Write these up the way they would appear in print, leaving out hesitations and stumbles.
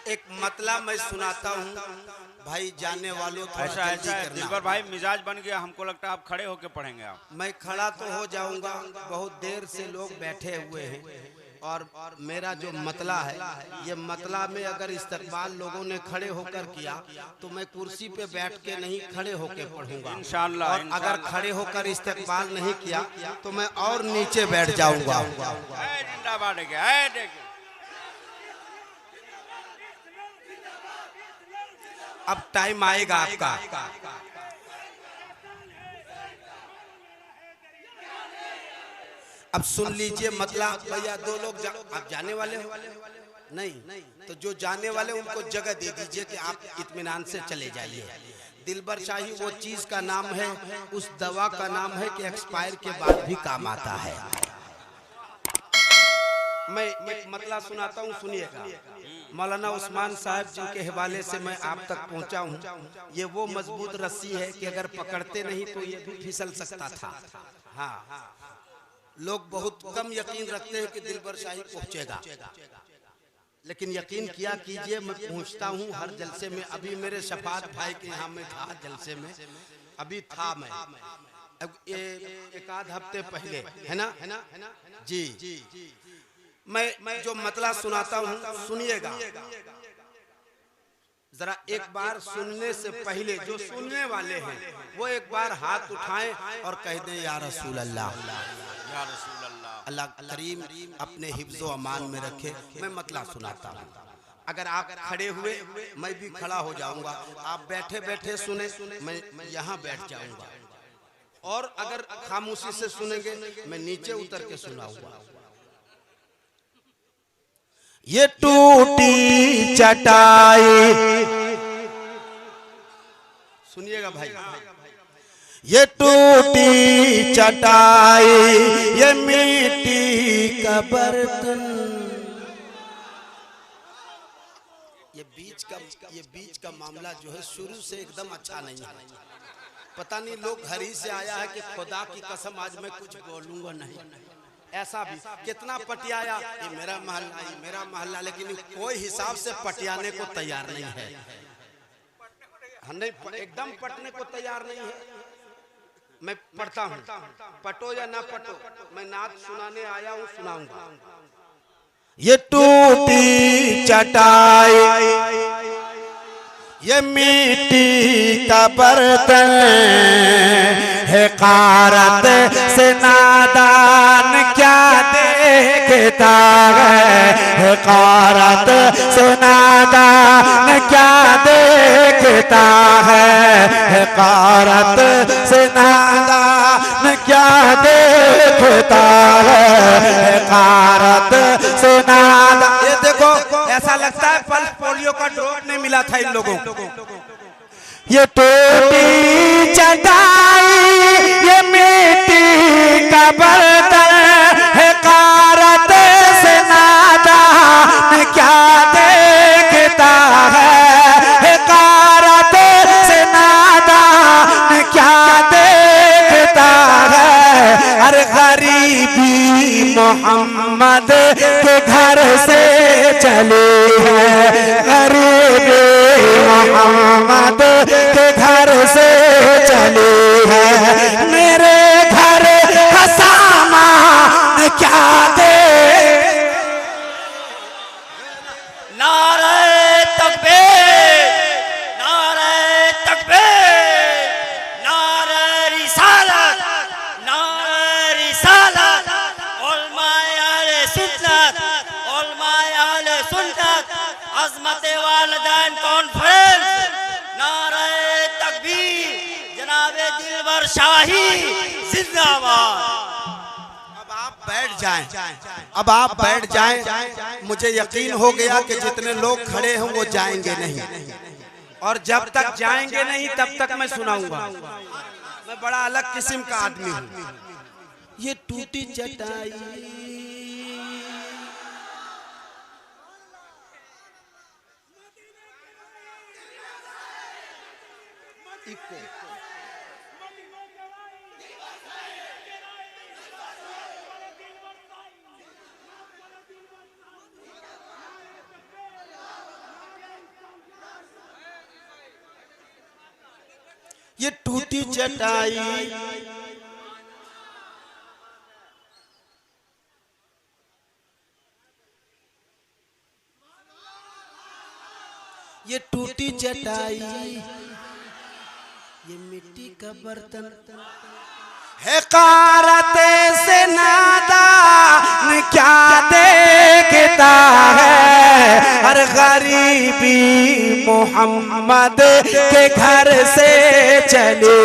एक मतलब मैं सुनाता हूँ भाई, जाने वालों थोड़ा जल्दी करना। दिलबर भाई मिजाज बन गया, हमको लगता है आप खड़े होके पढ़ेंगे। आप मैं खड़ा तो हो जाऊंगा, बहुत देर से लोग बैठे हुए हैं और मेरा जो मतला है, ये मतला में अगर इस्तकबाल लोगों ने खड़े होकर किया तो मैं कुर्सी पे बैठ के नहीं, खड़े होके पढ़ूंगा इंशाअल्लाह। और अगर खड़े होकर इस्तकबाल नहीं किया तो मैं और नीचे बैठ जाऊंगा। जिंदाबाद अब टाइम आएगा आपका। अब सुन लीजिए मतलब भैया, दो लोग आप जाने वाले हो नहीं, तो जो जाने वाले उनको जगह दे दीजिए कि आप इत्मीनान से चले जाइए। दिलबर शाही वो चीज का नाम है, उस दवा का नाम है कि एक्सपायर के बाद भी काम आता है। मैं एक मतलब सुनाता हूँ, सुनिएगा। मौलाना उस्मान साहब जी के हवाले से मैं आप तक पहुँचा हूँ। ये वो मजबूत रस्सी है कि अगर पकड़ते नहीं तो ये भी फिसल सकता था। हाँ, लोग बहुत कम यकीन रखते हैं कि दिलबर शाही पहुँचेगा, लेकिन यकीन किया कीजिए मैं पहुँचता हूँ हर जलसे में। अभी मेरे शफात भाई के यहाँ में था जलसे में, अभी था मैं एक आध हफ्ते पहले, है ना जी। मैं जो मतलब सुनाता हूँ सुनिएगा जरा। एक बार सुनने से पहले जो सुनने वाले हैं वो एक बार हाथ उठाएं और कह दें या रसूल अल्लाह, या रसूल अल्लाह। अल्लाह करीम अपने हिफ्ज़ो अमान में रखे। मैं मतलब सुनाता हूँ। अगर आप खड़े हुए मैं भी खड़ा हो जाऊंगा, आप बैठे बैठे सुने मैं यहाँ बैठ जाऊंगा, और अगर खामोशी से सुनेंगे मैं नीचे उतर के सुनाऊंगा। ये टूटी चटाई, सुनिएगा भाई, ये टूटी चटाई, ये मिट्टी का बर्तन, ये बीच का मामला जो है शुरू से एकदम अच्छा नहीं है। पता नहीं लोग घर ही से आया है कि खुदा की कसम आज मैं कुछ बोलूंगा नहीं। ऐसा भी कितना पटियाया, ये मेरा महल्ला, लेकिन कोई हिसाब से पटियाने को तैयार नहीं है। नहीं, एकदम पटने को तैयार नहीं है। मैं पढ़ता हूँ, पटो या ना पटो, मैं नात सुनाने आया हूँ, सुनाऊंगा। ये टूटी चटाई, ये मिट्टी का बर्तन, हक़ारत से नादान क्या देखता है, हक़ारत से नादान क्या देखता है, हक़ारत से नादान क्या देखता है, हक़ारत से नादान। ये देखो ऐसा लगता है पल्स पोलियो का ड्रॉप नहीं मिला था इन लोगों को। ये टूटी चटाई, ये मिट्टी का बर्तन, हक़ारत से नादान क्या देखता है, हक़ारत से नादान क्या देखता है। अरे गरीबी मोहम्मद के घर से चले हैं, गरीबी मोहम्मद के घर से चले हैं, मेरे घर का सामान क्या दे। नारे तकबीर, नारे तकबीर, नारे रिसालत, नारे रिसालत, उलमाए आले सुन्नत, उलमाए आले सुन्नत, अज़मत वालिदैन कॉन्फ्रेंस, नारे तकबीर, जनाबे दिलबर शाही जिंदाबाद। अब आप बैठ जाएं। मुझे यकीन हो गया कि जितने लोग खड़े हैं वो जाएंगे नहीं, और जब तक जाएंगे नहीं तब तक मैं सुनाऊंगा। मैं बड़ा अलग किस्म का आदमी हूँ। ये टूटी चटाई, ये टूटी चटाई ये टूटी चटाई ये मिट्टी का बर्तन है कारते से नादान क्या देखता है हर गरीबी मोहम्मद के घर से चले।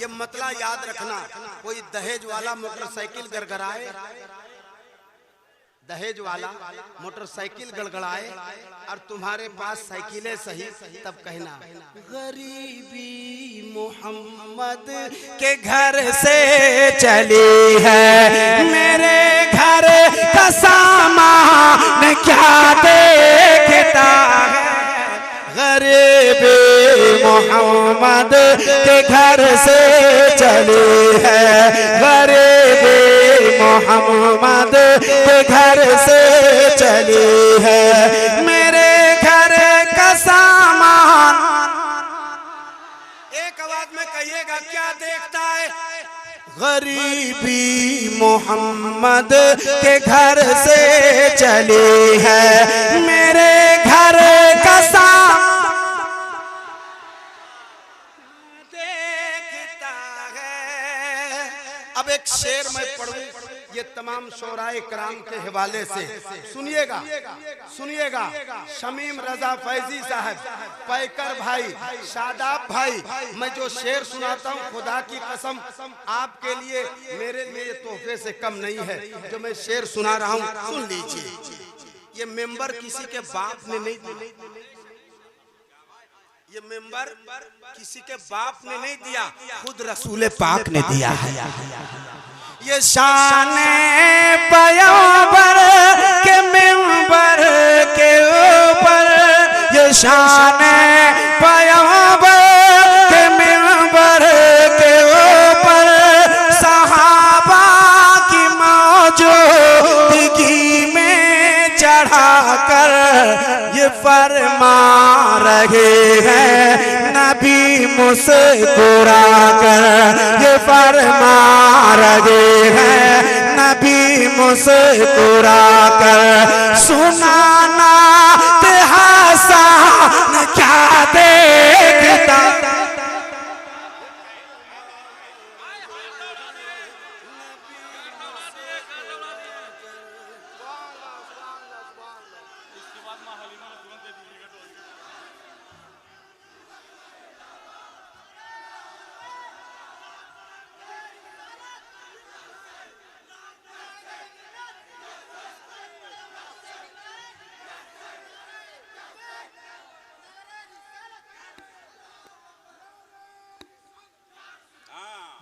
ये मतलब याद रखना, कोई दहेज वाला मोटरसाइकिल गड़गड़ाए, दहेज वाला मोटरसाइकिल गड़गड़ाए और तुम्हारे पास साइकिलें सही, तब कहना गरीबी मोहम्मद के घर से चली है, मेरे घर का सामान क्या देखता है। गरीबी मोहम्मद के घर से चली है, गरीबी मोहम्मद के घर से चली है, मेरे घर का सामान। एक आवाज में कहिएगा क्या देखता है। गरीबी मोहम्मद के घर से चली है, मेरे घर का सामान देखता है। अब एक शेर मैं पढ़ूं, ये तमाम शोराए कराम के हवाले से सुनिएगा, सुनिएगा। शमीम रजा फैजी साहब, पैकर भाई, शादाब भाई, मैं जो शेर सुनाता हूँ खुदा की कसम आपके लिए, मेरे लिए तोहफे से कम नहीं है जो मैं शेर सुना रहा हूँ, सुन लीजिए। ये मेंबर किसी के बाप ने नहीं दिया, ये मेंबर किसी के बाप ने नहीं दिया, खुद रसूल पाक ने दिया है। ये शान पैगंबर के मेंबर के ऊपर, ये शान पैगंबर के मेंबर के ऊपर सहाबा की मौजूदगी में चढ़ाकर ये फरमा रहे हैं नबी मुस्कुरा कर, ये फरमा रहे हैं नबी मुस्कुरा कर। सुनाना हसन क्या देखता,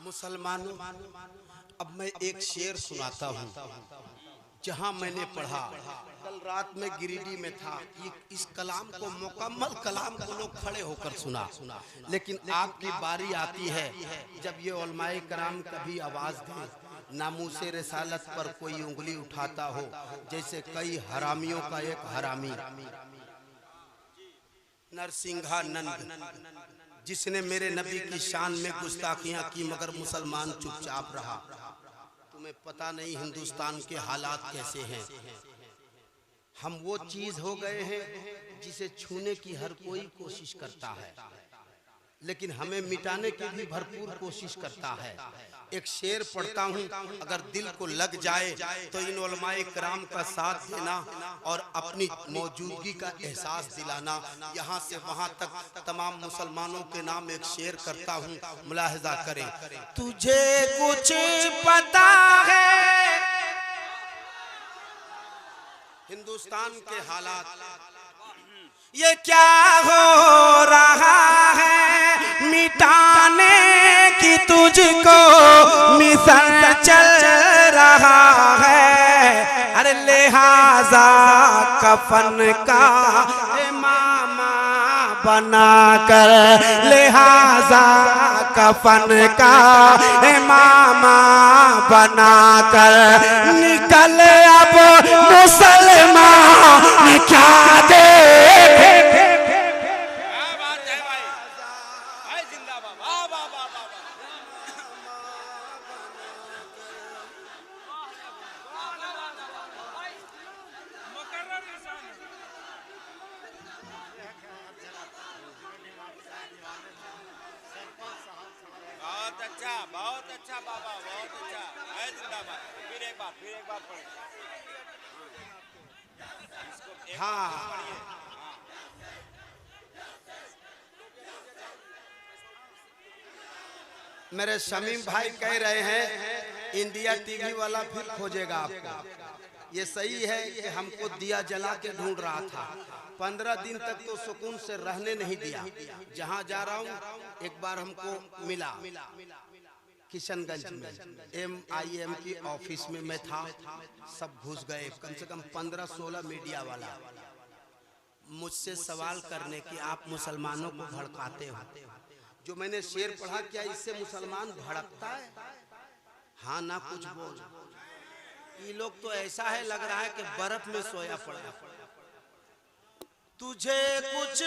मुसलमानों। अब मैं एक शेर सुनाता हूँ जहाँ मैंने पढ़ा, कल रात में गिरिडीह में था। इस कलाम को, मुकम्मल कलाम को लोग खड़े होकर सुना, लेकिन आपकी बारी आती है जब ये उलमाए कराम कभी आवाज दें, नामूसे रिसालत पर कोई उंगली उठाता हो, जैसे कई हरामियों का एक हरामी नरसिंघा नंद, जिसने मेरे नबी की शान में गुस्ताखियां की मगर मुसलमान चुपचाप रहा। तुम्हें पता नहीं हिंदुस्तान के हालात कैसे हैं। हम वो चीज हो गए हैं जिसे छूने की हर कोई कोशिश करता है, लेकिन हमें मिटाने की भी भरपूर कोशिश करता है। एक शेर पढ़ता हूँ, अगर दिल को लग जाए तो इन उलमाए कराम का साथ देना और अपनी मौजूदगी का एहसास दिलाना। यहाँ से वहाँ तक तमाम मुसलमानों के नाम एक शेर करता हूँ, मुलाहिजा करें। तुझे कुछ पता है हिंदुस्तान के हालात, ये क्या हो रहा है, मिटाने की तुझको मिशन चल रहा है। अरे लिहाजा कफन का इमामा बनाकर, लिहाजा कफन का इमामा बनाकर निकल अब मुसलमान क्या दे। बहुत अच्छा बाबा, बहुत अच्छा है। जिंदाबाद। फिर एक बार पढ़े इसको, एक हाँ बार पढ़िए। मेरे शमीम भाई कह रहे हैं इंडिया टीवी वाला फिर खोजेगा आपको। ये सही है कि हमको दिया जला के ढूंढ रहा था। 15 दिन तक तो सुकून से रहने नहीं दिया। जहां जा रहा हूं एक बार हमको मिला किशनगंज में MIM की ऑफिस में मैं था। सब घुस गए, कम से कम 15-16 मीडिया वाला मुझसे सवाल करने की आप मुसलमानों को भड़काते हो। जो मैंने शेर पढ़ा, क्या इससे मुसलमान भड़कता है? हाँ ना कुछ बोल। ये लोग तो ऐसा है, लग रहा है कि बर्फ में सोया पड़ा। तुझे कुछ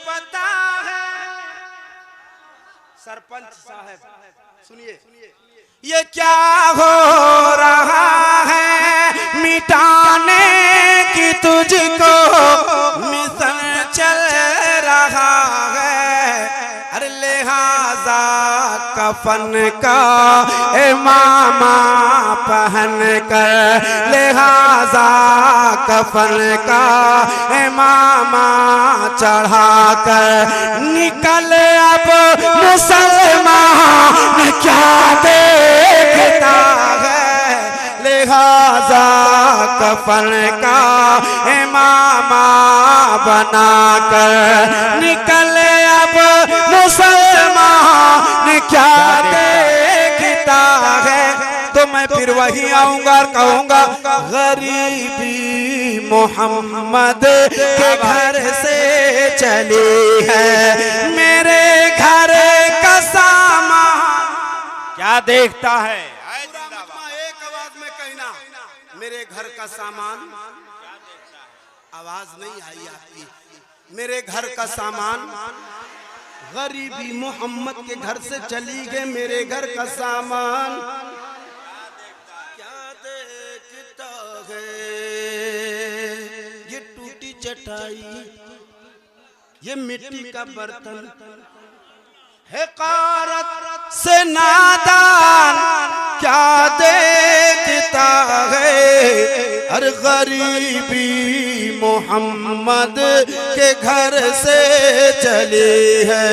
पता है सरपंच साहब, सुनिए ये क्या हो रहा है, मिटाने की तुझको मिशन चल रहा है। अरे लिहाजा कफन का इमामा पहन कर, लिहाजा कफन का इमामा चढ़ा कर निकल अब मुसलमान क्या देखता है। लिहाजा कफन का इमामा बना कर निकल अब मुसलमान क्या देखता है। तो मैं फिर वही आऊंगा और कहूंगा गरीबी मोहम्मद के घर से चली है, मेरे घर का सामान क्या देखता है। एक आवाज में कहना, मेरे घर का सामान। आवाज नहीं आई आपकी। मेरे घर का सामान गरीबी मोहम्मद के घर से चली गए, मेरे घर का सामान क्या देखता है। ये टूटी चटाई, ये मिट्टी का बर्तन है, कारत से नादान क्या देखता है। हर गरीबी मोहम्मद के घर से चली है,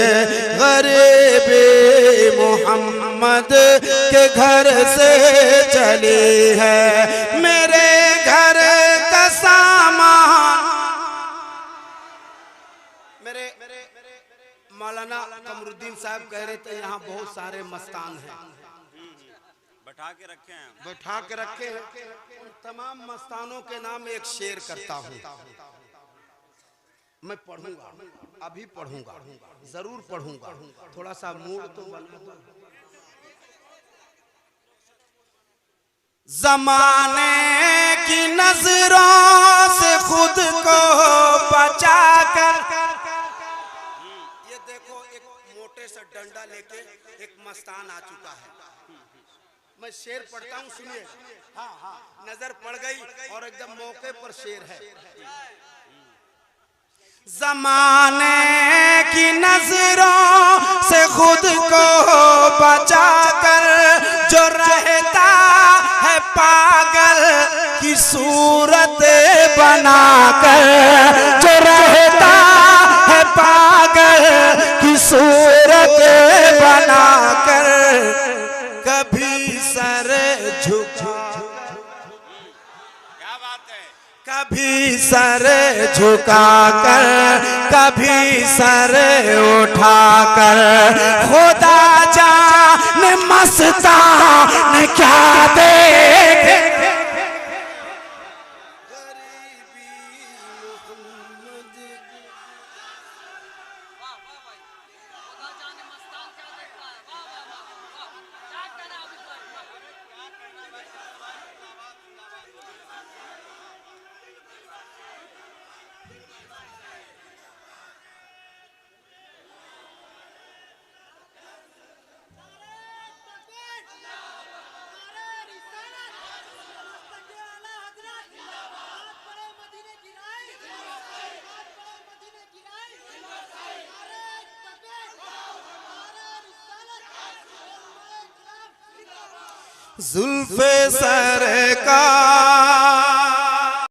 गरीबी मोहम्मद के घर से चली है, मेरे घर का सामान। मेरे मौलाना कमरुद्दीन साहब कह रहे थे यहाँ बहुत सारे मस्तान हैं, बैठा के रखे हैं। उन तमाम मस्तानों के नाम एक शेर करता हूँ। मैं पढ़ूंगा, अभी पढ़ूंगा, जरूर पढ़ूंगा। थोड़ा सा मूड तो बना दो। जमाने की नजरों से खुद को बचा कर, ये देखो एक मोटे से डंडा लेके एक मस्तान आ चुका है। मैं शेर पढ़ता हूँ, सुनिए। हाँ, नजर पड़ गई और एकदम मौके पर शेर है। जमाने की नजरों से खुद को बचा कर जो रहता है पागल की सूरत बनाकर, जो रहता है पागल की सूरत बनाकर, कभी सर झुका, क्या बात है, कभी सर झुका कर, कभी सर उठा कर, खुदा जाने मस्तान क्या देखे। जुल्फे सरकार